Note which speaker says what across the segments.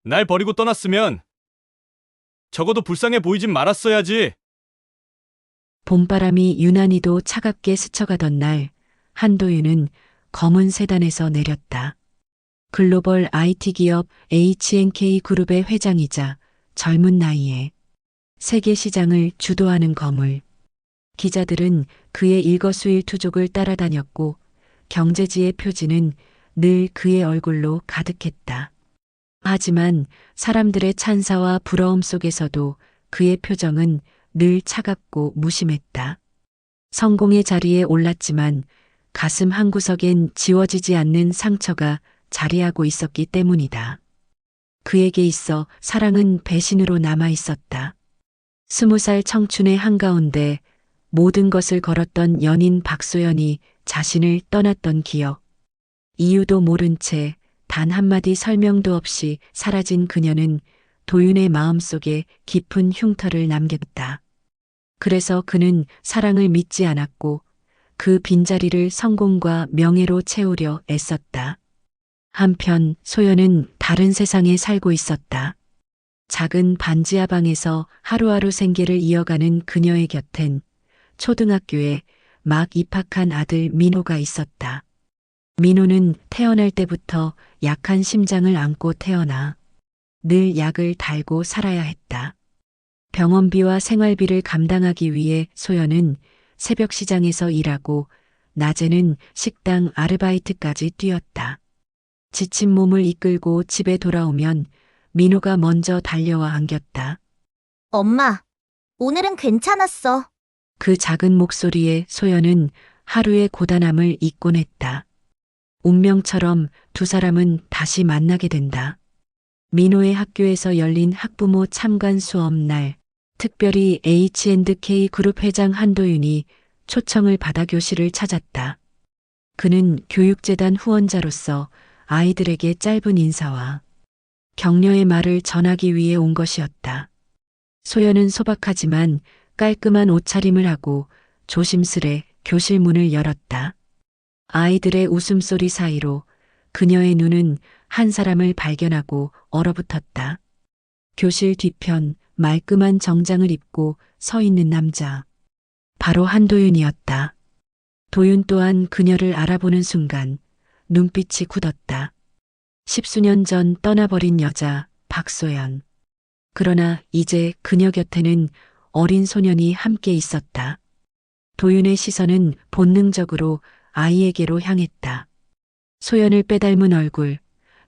Speaker 1: 날 버리고 떠났으면 적어도 불쌍해 보이진 말았어야지.
Speaker 2: 봄바람이 유난히도 차갑게 스쳐가던 날, 한도윤은 검은 세단에서 내렸다. 글로벌 IT 기업 H&K 그룹의 회장이자 젊은 나이에 세계 시장을 주도하는 거물. 기자들은 그의 일거수일투족을 따라다녔고 경제지의 표지는 늘 그의 얼굴로 가득했다. 하지만 사람들의 찬사와 부러움 속에서도 그의 표정은 늘 차갑고 무심했다. 성공의 자리에 올랐지만 가슴 한구석엔 지워지지 않는 상처가 자리하고 있었기 때문이다. 그에게 있어 사랑은 배신으로 남아 있었다. 20살 청춘의 한가운데 모든 것을 걸었던 연인 박소연이 자신을 떠났던 기억. 이유도 모른 채 단 한마디 설명도 없이 사라진 그녀는 도윤의 마음속에 깊은 흉터를 남겼다. 그래서 그는 사랑을 믿지 않았고 그 빈자리를 성공과 명예로 채우려 애썼다. 한편 소연은 다른 세상에 살고 있었다. 작은 반지하 방에서 하루하루 생계를 이어가는 그녀의 곁엔 초등학교에 막 입학한 아들 민호가 있었다. 민호는 태어날 때부터 약한 심장을 안고 태어나 늘 약을 달고 살아야 했다. 병원비와 생활비를 감당하기 위해 소연은 새벽 시장에서 일하고 낮에는 식당 아르바이트까지 뛰었다. 지친 몸을 이끌고 집에 돌아오면 민호가 먼저 달려와 안겼다.
Speaker 3: 엄마, 오늘은 괜찮았어.
Speaker 2: 그 작은 목소리에 소연은 하루의 고단함을 잊곤 했다. 운명처럼 두 사람은 다시 만나게 된다. 민호의 학교에서 열린 학부모 참관 수업 날, 특별히 H&K 그룹 회장 한도윤이 초청을 받아 교실을 찾았다. 그는 교육재단 후원자로서 아이들에게 짧은 인사와 격려의 말을 전하기 위해 온 것이었다. 소연은 소박하지만 깔끔한 옷차림을 하고 조심스레 교실 문을 열었다. 아이들의 웃음소리 사이로 그녀의 눈은 한 사람을 발견하고 얼어붙었다. 교실 뒤편 말끔한 정장을 입고 서 있는 남자. 바로 한도윤이었다. 도윤 또한 그녀를 알아보는 순간 눈빛이 굳었다. 10수년 전 떠나버린 여자 박소연. 그러나 이제 그녀 곁에는 어린 소년이 함께 있었다. 도윤의 시선은 본능적으로 아이에게로 향했다. 소연을 빼닮은 얼굴,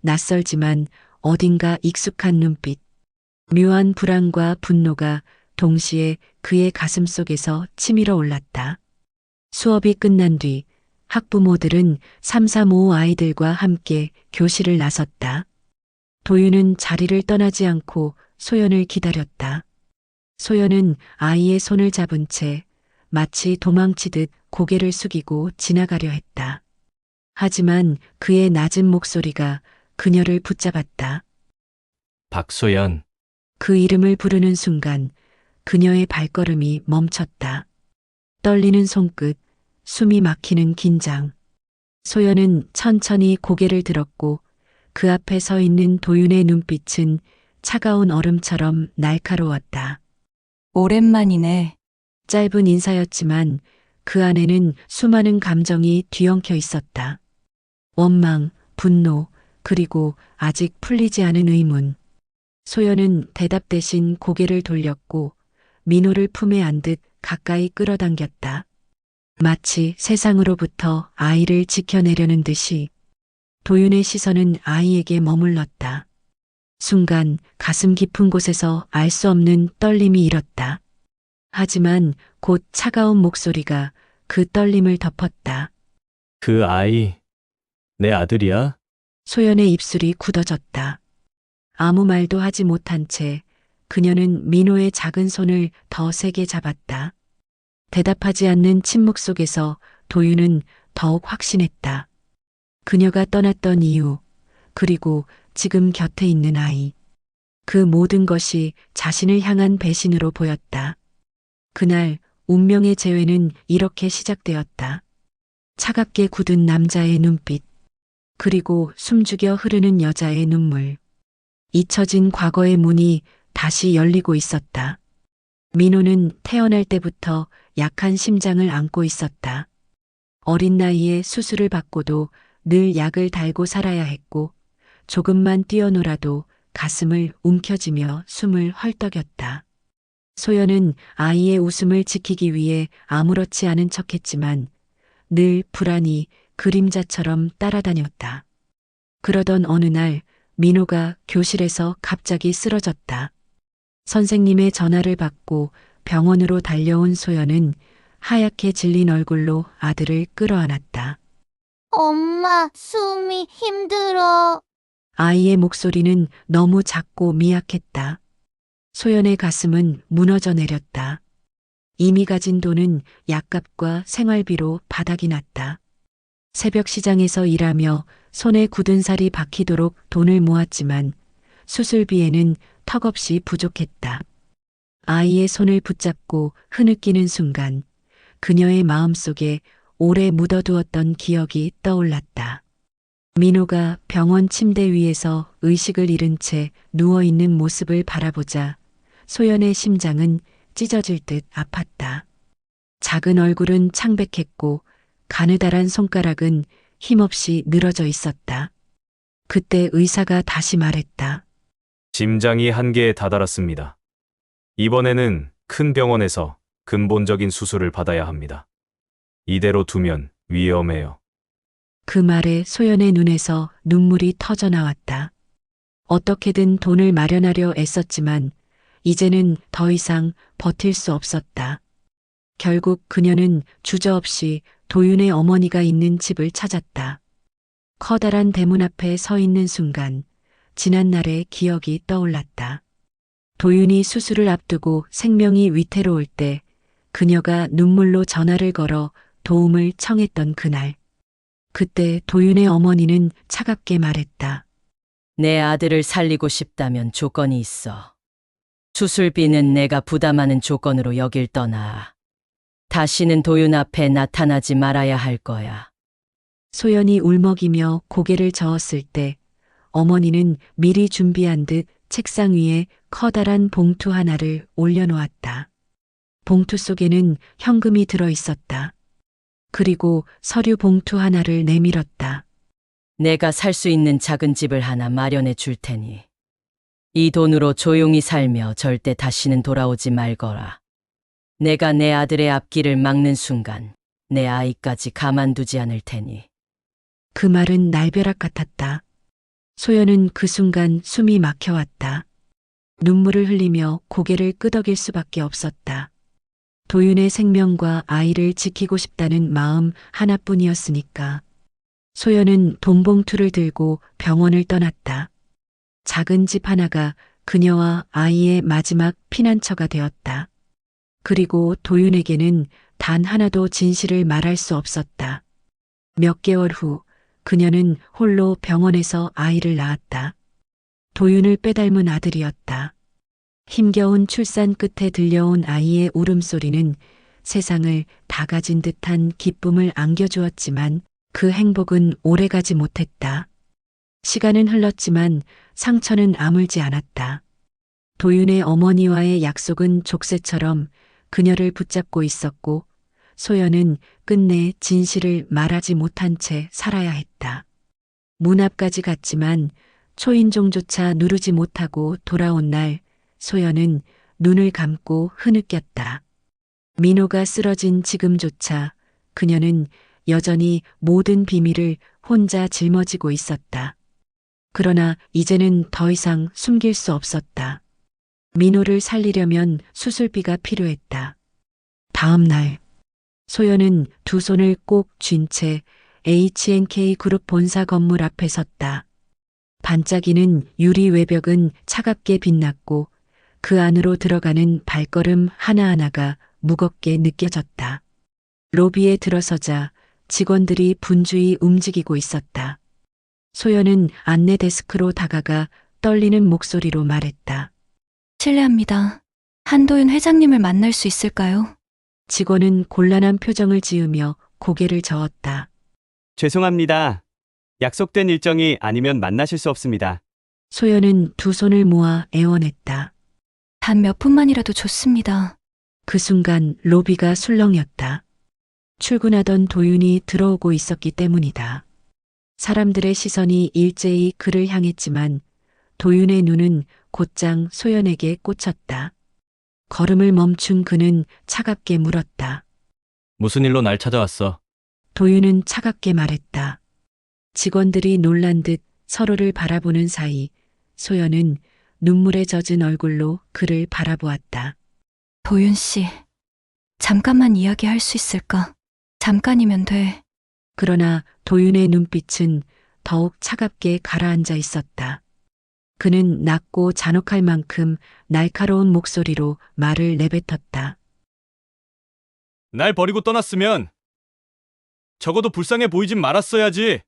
Speaker 2: 낯설지만 어딘가 익숙한 눈빛, 묘한 불안과 분노가 동시에 그의 가슴 속에서 치밀어 올랐다. 수업이 끝난 뒤 학부모들은 335 아이들과 함께 교실을 나섰다. 도윤은 자리를 떠나지 않고 소연을 기다렸다. 소연은 아이의 손을 잡은 채 마치 도망치듯 고개를 숙이고 지나가려 했다. 하지만 그의 낮은 목소리가 그녀를 붙잡았다.
Speaker 1: 박소연,
Speaker 2: 그 이름을 부르는 순간 그녀의 발걸음이 멈췄다. 떨리는 손끝, 숨이 막히는 긴장. 소연은 천천히 고개를 들었고 그 앞에 서 있는 도윤의 눈빛은 차가운 얼음처럼 날카로웠다.
Speaker 4: 오랜만이네.
Speaker 2: 짧은 인사였지만 그 안에는 수많은 감정이 뒤엉켜 있었다. 원망, 분노, 그리고 아직 풀리지 않은 의문. 소연은 대답 대신 고개를 돌렸고 민호를 품에 안듯 가까이 끌어당겼다. 마치 세상으로부터 아이를 지켜내려는 듯이 도윤의 시선은 아이에게 머물렀다. 순간 가슴 깊은 곳에서 알 수 없는 떨림이 일었다. 하지만 곧 차가운 목소리가 그 떨림을 덮었다.
Speaker 1: 그 아이, 내 아들이야?
Speaker 2: 소연의 입술이 굳어졌다. 아무 말도 하지 못한 채 그녀는 민호의 작은 손을 더 세게 잡았다. 대답하지 않는 침묵 속에서 도윤은 더욱 확신했다. 그녀가 떠났던 이유, 그리고 지금 곁에 있는 아이. 그 모든 것이 자신을 향한 배신으로 보였다. 그날 운명의 재회는 이렇게 시작되었다. 차갑게 굳은 남자의 눈빛, 그리고 숨죽여 흐르는 여자의 눈물. 잊혀진 과거의 문이 다시 열리고 있었다. 민호는 태어날 때부터 약한 심장을 안고 있었다. 어린 나이에 수술을 받고도 늘 약을 달고 살아야 했고 조금만 뛰어놀아도 가슴을 움켜쥐며 숨을 헐떡였다. 소연은 아이의 웃음을 지키기 위해 아무렇지 않은 척했지만 늘 불안이 그림자처럼 따라다녔다. 그러던 어느 날 민호가 교실에서 갑자기 쓰러졌다. 선생님의 전화를 받고 병원으로 달려온 소연은 하얗게 질린 얼굴로 아들을 끌어안았다.
Speaker 3: 엄마, 숨이 힘들어.
Speaker 2: 아이의 목소리는 너무 작고 미약했다. 소연의 가슴은 무너져 내렸다. 이미 가진 돈은 약값과 생활비로 바닥이 났다. 새벽 시장에서 일하며 손에 굳은 살이 박히도록 돈을 모았지만 수술비에는 턱없이 부족했다. 아이의 손을 붙잡고 흐느끼는 순간 그녀의 마음속에 오래 묻어두었던 기억이 떠올랐다. 민호가 병원 침대 위에서 의식을 잃은 채 누워있는 모습을 바라보자 소연의 심장은 찢어질 듯 아팠다. 작은 얼굴은 창백했고 가느다란 손가락은 힘없이 늘어져 있었다. 그때 의사가 다시 말했다.
Speaker 5: 심장이 한계에 다다랐습니다. 이번에는 큰 병원에서 근본적인 수술을 받아야 합니다. 이대로 두면 위험해요.
Speaker 2: 그 말에 소연의 눈에서 눈물이 터져 나왔다. 어떻게든 돈을 마련하려 애썼지만 이제는 더 이상 버틸 수 없었다. 결국 그녀는 주저없이 도윤의 어머니가 있는 집을 찾았다. 커다란 대문 앞에 서 있는 순간 지난날의 기억이 떠올랐다. 도윤이 수술을 앞두고 생명이 위태로울 때 그녀가 눈물로 전화를 걸어 도움을 청했던 그날. 그때 도윤의 어머니는 차갑게 말했다.
Speaker 6: 내 아들을 살리고 싶다면 조건이 있어. 수술비는 내가 부담하는 조건으로 여길 떠나. 다시는 도윤 앞에 나타나지 말아야 할 거야.
Speaker 2: 소연이 울먹이며 고개를 저었을 때 어머니는 미리 준비한 듯 책상 위에 커다란 봉투 하나를 올려놓았다. 봉투 속에는 현금이 들어 있었다. 그리고 서류 봉투 하나를 내밀었다.
Speaker 6: 내가 살 수 있는 작은 집을 하나 마련해 줄 테니. 이 돈으로 조용히 살며 절대 다시는 돌아오지 말거라. 내가 내 아들의 앞길을 막는 순간 내 아이까지 가만두지 않을 테니.
Speaker 2: 그 말은 날벼락 같았다. 소연은 그 순간 숨이 막혀왔다. 눈물을 흘리며 고개를 끄덕일 수밖에 없었다. 도윤의 생명과 아이를 지키고 싶다는 마음 하나뿐이었으니까. 소연은 돈봉투를 들고 병원을 떠났다. 작은 집 하나가 그녀와 아이의 마지막 피난처가 되었다. 그리고 도윤에게는 단 하나도 진실을 말할 수 없었다. 몇 개월 후 그녀는 홀로 병원에서 아이를 낳았다. 도윤을 빼닮은 아들이었다. 힘겨운 출산 끝에 들려온 아이의 울음소리는 세상을 다 가진 듯한 기쁨을 안겨주었지만 그 행복은 오래가지 못했다. 시간은 흘렀지만 상처는 아물지 않았다. 도윤의 어머니와의 약속은 족쇄처럼 그녀를 붙잡고 있었고 소연은 끝내 진실을 말하지 못한 채 살아야 했다. 문 앞까지 갔지만 초인종조차 누르지 못하고 돌아온 날 소연은 눈을 감고 흐느꼈다. 민호가 쓰러진 지금조차 그녀는 여전히 모든 비밀을 혼자 짊어지고 있었다. 그러나 이제는 더 이상 숨길 수 없었다. 민호를 살리려면 수술비가 필요했다. 다음 날 소연은 두 손을 꼭 쥔 채 H&K 그룹 본사 건물 앞에 섰다. 반짝이는 유리 외벽은 차갑게 빛났고 그 안으로 들어가는 발걸음 하나하나가 무겁게 느껴졌다. 로비에 들어서자 직원들이 분주히 움직이고 있었다. 소연은 안내 데스크로 다가가 떨리는 목소리로 말했다.
Speaker 4: 실례합니다. 한도윤 회장님을 만날 수 있을까요?
Speaker 2: 직원은 곤란한 표정을 지으며 고개를 저었다.
Speaker 7: 죄송합니다. 약속된 일정이 아니면 만나실 수 없습니다.
Speaker 2: 소연은 두 손을 모아 애원했다.
Speaker 4: 단 몇 분만이라도 좋습니다.
Speaker 2: 그 순간 로비가 술렁였다. 출근하던 도윤이 들어오고 있었기 때문이다. 사람들의 시선이 일제히 그를 향했지만 도윤의 눈은 곧장 소연에게 꽂혔다. 걸음을 멈춘 그는 차갑게 물었다.
Speaker 1: 무슨 일로 날 찾아왔어?
Speaker 2: 도윤은 차갑게 말했다. 직원들이 놀란 듯 서로를 바라보는 사이 소연은 눈물에 젖은 얼굴로 그를 바라보았다.
Speaker 4: 도윤 씨, 잠깐만 이야기할 수 있을까? 잠깐이면 돼.
Speaker 2: 그러나 도윤의 눈빛은 더욱 차갑게 가라앉아 있었다. 그는 낮고 잔혹할 만큼 날카로운 목소리로 말을 내뱉었다.
Speaker 1: 날 버리고 떠났으면 적어도 불쌍해 보이진 말았어야지.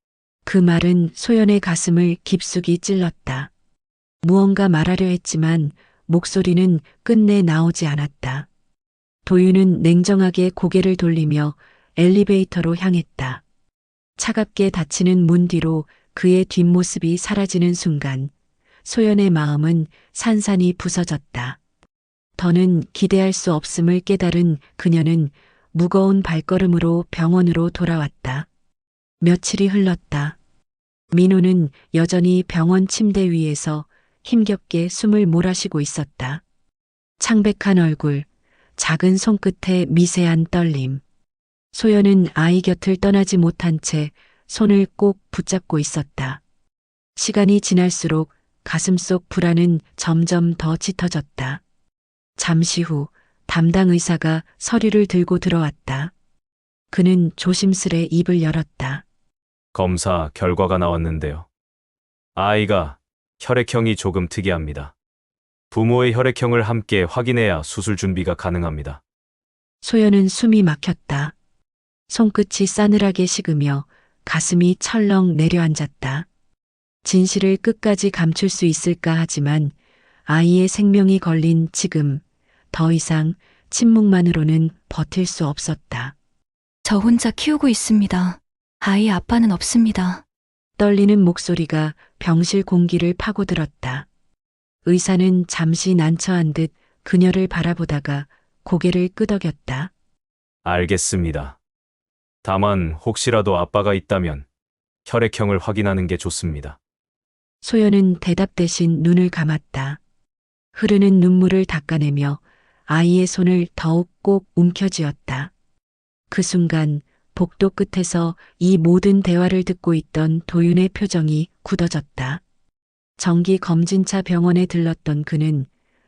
Speaker 2: 그 말은 소연의 가슴을 깊숙이 찔렀다. 무언가 말하려 했지만 목소리는 끝내 나오지 않았다. 도윤은 냉정하게 고개를 돌리며 엘리베이터로 향했다. 차갑게 닫히는 문 뒤로 그의 뒷모습이 사라지는 순간 소연의 마음은 산산이 부서졌다. 더는 기대할 수 없음을 깨달은 그녀는 무거운 발걸음으로 병원으로 돌아왔다. 며칠이 흘렀다. 민호는 여전히 병원 침대 위에서 힘겹게 숨을 몰아쉬고 있었다. 창백한 얼굴, 작은 손끝에 미세한 떨림. 소연은 아이 곁을 떠나지 못한 채 손을 꼭 붙잡고 있었다. 시간이 지날수록 가슴속 불안은 점점 더 짙어졌다. 잠시 후 담당 의사가 서류를 들고 들어왔다. 그는 조심스레 입을 열었다.
Speaker 5: 검사 결과가 나왔는데요. 아이가 혈액형이 조금 특이합니다. 부모의 혈액형을 함께 확인해야 수술 준비가 가능합니다.
Speaker 2: 소연은 숨이 막혔다. 손끝이 싸늘하게 식으며 가슴이 철렁 내려앉았다. 진실을 끝까지 감출 수 있을까 하지만 아이의 생명이 걸린 지금 더 이상 침묵만으로는 버틸 수 없었다.
Speaker 4: 저 혼자 키우고 있습니다. 아이 아빠는 없습니다.
Speaker 2: 떨리는 목소리가 병실 공기를 파고들었다. 의사는 잠시 난처한 듯 그녀를 바라보다가 고개를 끄덕였다.
Speaker 5: 알겠습니다. 다만 혹시라도 아빠가 있다면 혈액형을 확인하는 게 좋습니다.
Speaker 2: 소연은 대답 대신 눈을 감았다. 흐르는 눈물을 닦아내며 아이의 손을 더욱 꼭 움켜쥐었다. 그 순간 복도 끝에서 이 모든 대화를 듣고 있던 도윤의 표정이 굳어졌다. 정기 검진차 병원에 들렀던 그는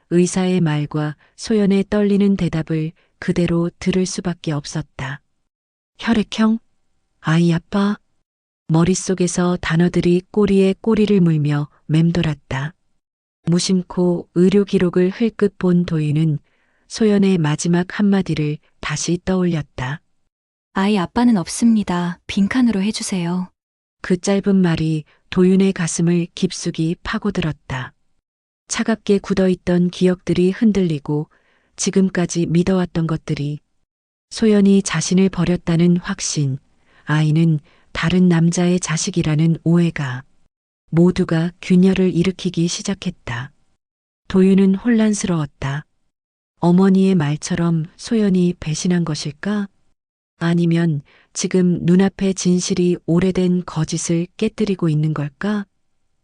Speaker 2: 의사의 말과 소연의 떨리는 대답을 그대로 들을 수밖에 없었다. 혈액형? 아이 아빠? 머릿속에서 단어들이 꼬리에 꼬리를 물며 맴돌았다. 무심코 의료 기록을 흘끗 본 도윤은 소연의 마지막 한마디를 다시 떠올렸다.
Speaker 4: 아이 아빠는 없습니다. 빈칸으로 해주세요.
Speaker 2: 그 짧은 말이 도윤의 가슴을 깊숙이 파고들었다. 차갑게 굳어있던 기억들이 흔들리고 지금까지 믿어왔던 것들이 소연이 자신을 버렸다는 확신, 아이는 다른 남자의 자식이라는 오해가 모두가 균열을 일으키기 시작했다. 도윤은 혼란스러웠다. 어머니의 말처럼 소연이 배신한 것일까? 아니면 지금 눈앞의 진실이 오래된 거짓을 깨뜨리고 있는 걸까?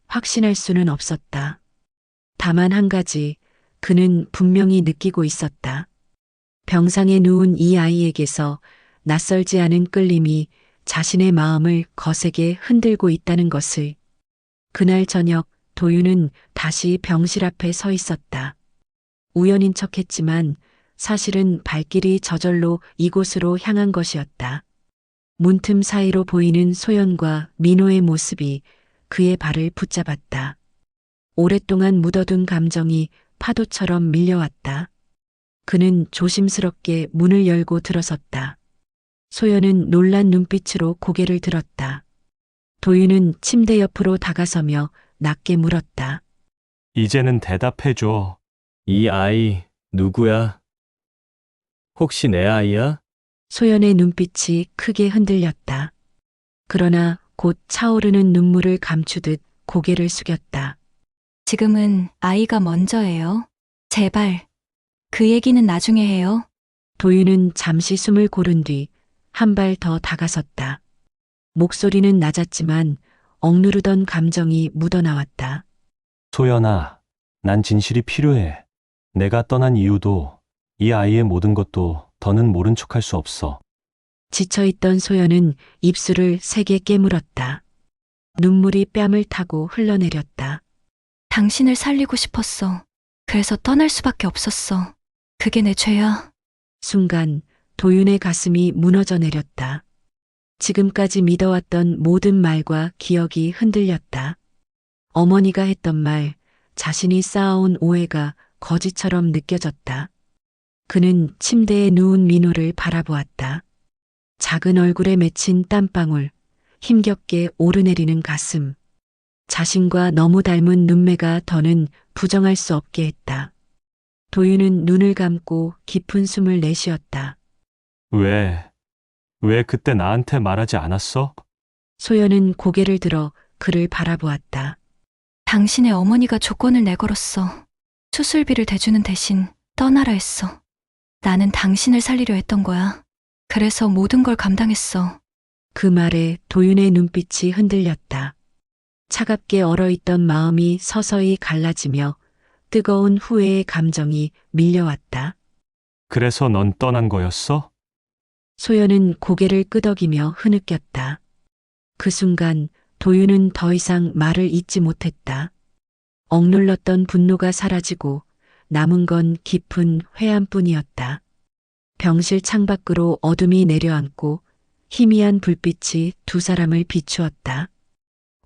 Speaker 2: 확신할 수는 없었다. 다만 한 가지, 그는 분명히 느끼고 있었다. 병상에 누운 이 아이에게서 낯설지 않은 끌림이 자신의 마음을 거세게 흔들고 있다는 것을. 그날 저녁 도윤은 다시 병실 앞에 서 있었다. 우연인 척했지만 사실은 발길이 저절로 이곳으로 향한 것이었다. 문틈 사이로 보이는 소연과 민호의 모습이 그의 발을 붙잡았다. 오랫동안 묻어둔 감정이 파도처럼 밀려왔다. 그는 조심스럽게 문을 열고 들어섰다. 소연은 놀란 눈빛으로 고개를 들었다. 도윤은 침대 옆으로 다가서며 낮게 물었다.
Speaker 7: 이제는 대답해줘.
Speaker 1: 이 아이 누구야? 혹시 내 아이야?
Speaker 2: 소연의 눈빛이 크게 흔들렸다. 그러나 곧 차오르는 눈물을 감추듯 고개를 숙였다.
Speaker 4: 지금은 아이가 먼저예요. 제발. 그 얘기는 나중에 해요.
Speaker 2: 도윤은 잠시 숨을 고른 뒤 한 발 더 다가섰다. 목소리는 낮았지만 억누르던 감정이 묻어나왔다.
Speaker 7: 소연아, 난 진실이 필요해. 내가 떠난 이유도 이 아이의 모든 것도 더는 모른 척할 수 없어.
Speaker 2: 지쳐있던 소연은 입술을 세게 깨물었다. 눈물이 뺨을 타고 흘러내렸다.
Speaker 4: 당신을 살리고 싶었어. 그래서 떠날 수밖에 없었어. 그게 내 죄야.
Speaker 2: 순간 도윤의 가슴이 무너져 내렸다. 지금까지 믿어왔던 모든 말과 기억이 흔들렸다. 어머니가 했던 말, 자신이 쌓아온 오해가 거짓처럼 느껴졌다. 그는 침대에 누운 민호를 바라보았다. 작은 얼굴에 맺힌 땀방울, 힘겹게 오르내리는 가슴. 자신과 너무 닮은 눈매가 더는 부정할 수 없게 했다. 도윤은 눈을 감고 깊은 숨을 내쉬었다.
Speaker 7: 왜 그때 나한테 말하지 않았어?
Speaker 2: 소연은 고개를 들어 그를 바라보았다.
Speaker 4: 당신의 어머니가 조건을 내걸었어. 수술비를 대주는 대신 떠나라 했어. 나는 당신을 살리려 했던 거야. 그래서 모든 걸 감당했어.
Speaker 2: 그 말에 도윤의 눈빛이 흔들렸다. 차갑게 얼어있던 마음이 서서히 갈라지며 뜨거운 후회의 감정이 밀려왔다.
Speaker 7: 그래서 넌 떠난 거였어?
Speaker 2: 소연은 고개를 끄덕이며 흐느꼈다. 그 순간 도윤은 더 이상 말을 잇지 못했다. 억눌렀던 분노가 사라지고 남은 건 깊은 회한뿐이었다. 병실 창밖으로 어둠이 내려앉고 희미한 불빛이 두 사람을 비추었다.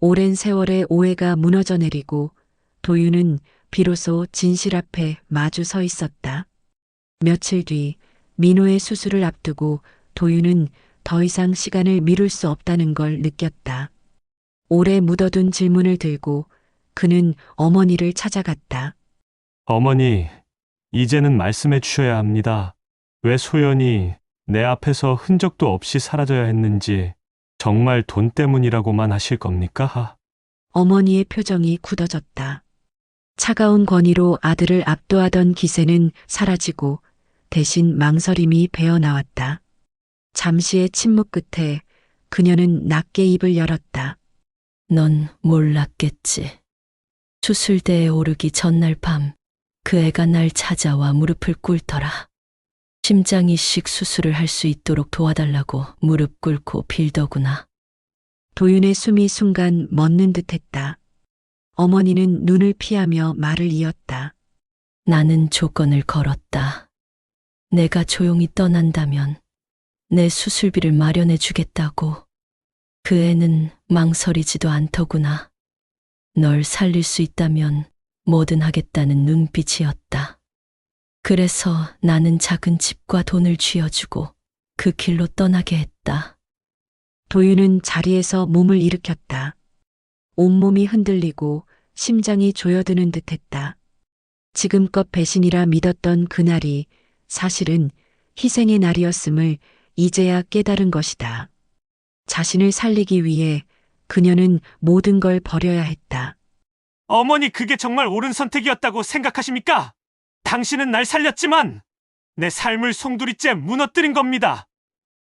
Speaker 2: 오랜 세월의 오해가 무너져 내리고 도윤은 비로소 진실 앞에 마주 서 있었다. 며칠 뒤 민호의 수술을 앞두고 도윤은 더 이상 시간을 미룰 수 없다는 걸 느꼈다. 오래 묻어둔 질문을 들고 그는 어머니를 찾아갔다.
Speaker 7: 어머니, 이제는 말씀해 주셔야 합니다. 왜 소연이 내 앞에서 흔적도 없이 사라져야 했는지 정말 돈 때문이라고만 하실 겁니까?
Speaker 2: 어머니의 표정이 굳어졌다. 차가운 권위로 아들을 압도하던 기세는 사라지고 대신 망설임이 배어나왔다. 잠시의 침묵 끝에 그녀는 낮게 입을 열었다.
Speaker 6: 넌 몰랐겠지. 수술대에 오르기 전날 밤 그 애가 날 찾아와 무릎을 꿇더라. 심장 이식 수술을 할 수 있도록 도와달라고 무릎 꿇고 빌더구나.
Speaker 2: 도윤의 숨이 순간 멎는 듯했다. 어머니는 눈을 피하며 말을 이었다.
Speaker 6: 나는 조건을 걸었다. 내가 조용히 떠난다면 내 수술비를 마련해 주겠다고. 그 애는 망설이지도 않더구나. 널 살릴 수 있다면 뭐든 하겠다는 눈빛이었다. 그래서 나는 작은 집과 돈을 쥐어주고 그 길로 떠나게 했다.
Speaker 2: 도윤은 자리에서 몸을 일으켰다. 온몸이 흔들리고 심장이 조여드는 듯했다. 지금껏 배신이라 믿었던 그날이 사실은 희생의 날이었음을 이제야 깨달은 것이다. 자신을 살리기 위해 그녀는 모든 걸 버려야 했다.
Speaker 1: 어머니, 그게 정말 옳은 선택이었다고 생각하십니까? 당신은 날 살렸지만 내 삶을 송두리째 무너뜨린 겁니다.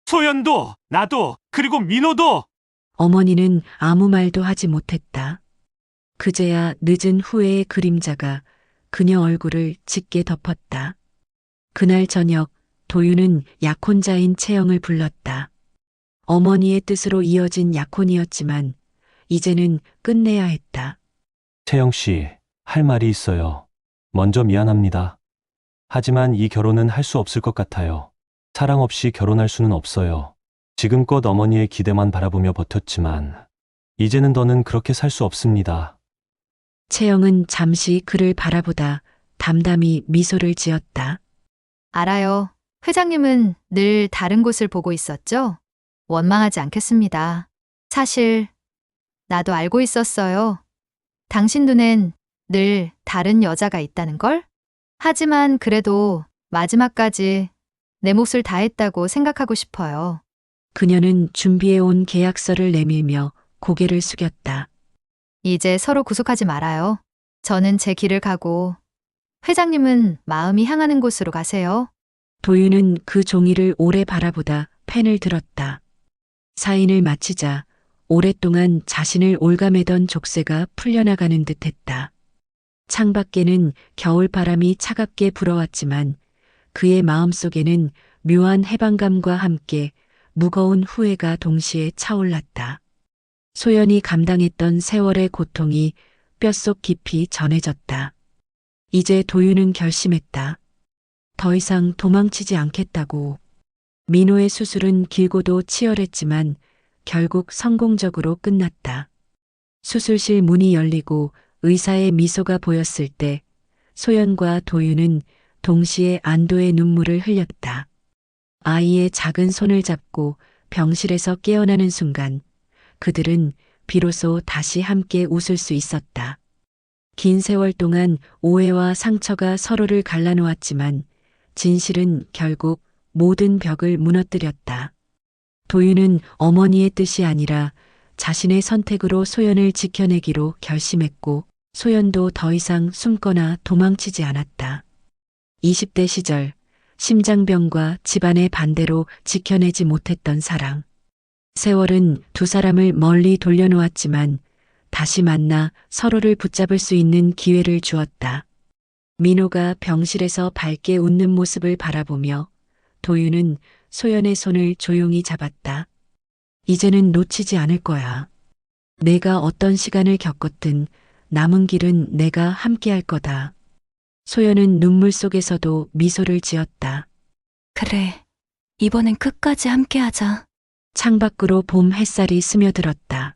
Speaker 1: 소연도, 나도, 그리고 민호도.
Speaker 2: 어머니는 아무 말도 하지 못했다. 그제야 늦은 후회의 그림자가 그녀 얼굴을 짙게 덮었다. 그날 저녁 도윤은 약혼자인 채영을 불렀다. 어머니의 뜻으로 이어진 약혼이었지만 이제는 끝내야 했다.
Speaker 7: 채영 씨, 할 말이 있어요. 먼저 미안합니다. 하지만 이 결혼은 할 수 없을 것 같아요. 사랑 없이 결혼할 수는 없어요. 지금껏 어머니의 기대만 바라보며 버텼지만 이제는 더는 그렇게 살 수 없습니다.
Speaker 2: 채영은 잠시 그를 바라보다 담담히 미소를 지었다.
Speaker 8: 알아요. 회장님은 늘 다른 곳을 보고 있었죠? 원망하지 않겠습니다. 사실 나도 알고 있었어요. 당신 눈엔 늘 다른 여자가 있다는 걸? 하지만 그래도 마지막까지 내 몫을 다했다고 생각하고 싶어요.
Speaker 2: 그녀는 준비해온 계약서를 내밀며 고개를 숙였다.
Speaker 8: 이제 서로 구속하지 말아요. 저는 제 길을 가고 회장님은 마음이 향하는 곳으로 가세요.
Speaker 2: 도윤은 그 종이를 오래 바라보다 펜을 들었다. 사인을 마치자 오랫동안 자신을 올가매던 족쇄가 풀려나가는 듯했다. 창밖에는 겨울바람이 차갑게 불어왔지만 그의 마음속에는 묘한 해방감과 함께 무거운 후회가 동시에 차올랐다. 소연이 감당했던 세월의 고통이 뼛속 깊이 전해졌다. 이제 도윤은 결심했다. 더 이상 도망치지 않겠다고. 민호의 수술은 길고도 치열했지만 결국 성공적으로 끝났다. 수술실 문이 열리고 의사의 미소가 보였을 때 소연과 도윤은 동시에 안도의 눈물을 흘렸다. 아이의 작은 손을 잡고 병실에서 깨어나는 순간 그들은 비로소 다시 함께 웃을 수 있었다. 긴 세월 동안 오해와 상처가 서로를 갈라놓았지만 진실은 결국 모든 벽을 무너뜨렸다. 도윤은 어머니의 뜻이 아니라 자신의 선택으로 소연을 지켜내기로 결심했고 소연도 더 이상 숨거나 도망치지 않았다. 20대 시절 심장병과 집안의 반대로 지켜내지 못했던 사랑. 세월은 두 사람을 멀리 돌려놓았지만 다시 만나 서로를 붙잡을 수 있는 기회를 주었다. 민호가 병실에서 밝게 웃는 모습을 바라보며 도윤은 소연의 손을 조용히 잡았다. 이제는 놓치지 않을 거야. 내가 어떤 시간을 겪었든 남은 길은 내가 함께할 거다. 소연은 눈물 속에서도 미소를 지었다.
Speaker 4: 그래, 이번엔 끝까지 함께하자.
Speaker 2: 창밖으로 봄 햇살이 스며들었다.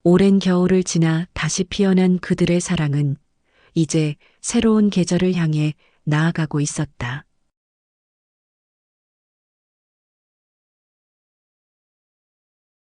Speaker 2: 오랜 겨울을 지나 다시 피어난 그들의 사랑은 이제 새로운 계절을 향해 나아가고 있었다.